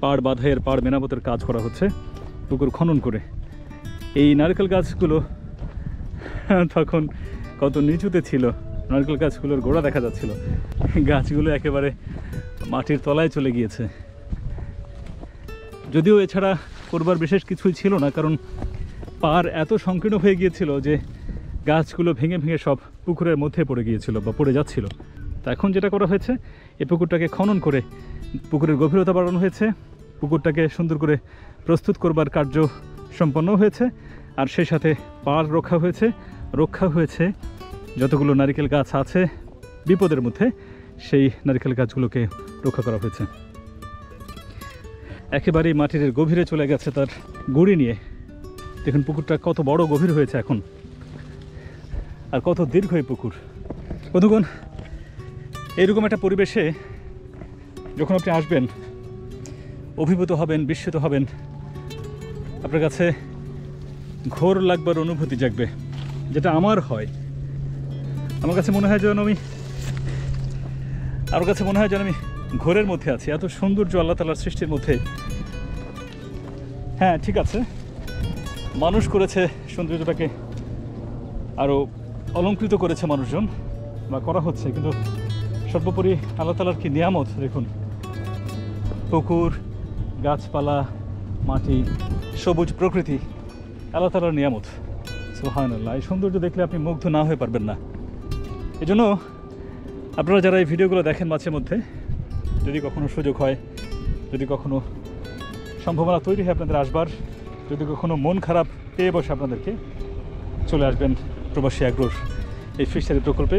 পাড় বাঁধাইয়ের পাড় মেরামতের কাজ করা হচ্ছে পুকুর খনন করে। এই নারকেল গাছগুলো তখন কত নিচুতে ছিল, নারকেল গাছগুলোর গোড়া দেখা যাচ্ছিল, গাছগুলো একেবারে মাটির তলায় চলে গিয়েছে। যদিও এছাড়া করবার বিশেষ কিছুই ছিল না, কারণ পাড় এত সংকীর্ণ হয়ে গিয়েছিল যে গাছগুলো ভেঙে ভেঙে সব পুকুরের মধ্যে পড়ে গিয়েছিল বা পড়ে যাচ্ছিল। তা এখন যেটা করা হয়েছে, এই পুকুরটাকে খনন করে পুকুরের গভীরতা বাড়ানো হয়েছে, পুকুরটাকে সুন্দর করে প্রস্তুত করবার কার্য সম্পন্ন হয়েছে, আর সেই সাথে পাড় রক্ষা হয়েছে যতগুলো নারকেল গাছ আছে বিপদের মধ্যে, সেই নারকেল গাছগুলোকে রক্ষা করা হয়েছে। একেবারেই মাটির গভীরে চলে গেছে তার গুঁড়ি নিয়ে। দেখুন পুকুরটা কত বড় গভীর হয়েছে এখন, আর কত দীর্ঘ এই পুকুর। বন্ধুগণ, এইরকম একটা পরিবেশে যখন আপনি আসবেন, অভিভূত হবেন, বিস্মিত হবেন, আপনার কাছে ঘোর লাগবার অনুভূতি জাগবে, যেটা আমার হয়। আমার কাছে মনে হয় যেন আমি ঘোরের মধ্যে আছি, এত সৌন্দর্য আল্লাহ তাআলার সৃষ্টির মধ্যে। হ্যাঁ, ঠিক আছে, মানুষ করেছে সৌন্দর্যটাকে আরও অলঙ্কৃত করেছে মানুষজন, বা করা হচ্ছে, কিন্তু সর্বোপরি আল্লাহ তাআলার কি নিয়ামত দেখুন। পুকুর, গাছপালা, মাটি, সবুজ প্রকৃতি আল্লাহ তাআলার নিয়ামত। সুবহানাল্লাহ, এই সৌন্দর্য দেখলে আপনি মুগ্ধ না হয়ে পারবেন না। এজন্য আপনারা যারা এই ভিডিওগুলো দেখেন মাঝে মধ্যে, যদি কখনো সুযোগ হয়, যদি কখনো সম্ভাবনা তৈরি হয় আপনাদের আসবার, যদি কখনো মন খারাপ পেয়ে বসে আপনাদেরকে, চলে আসবেন প্রবাসী অ্যাগ্রোর এই ফিশারি প্রকল্পে।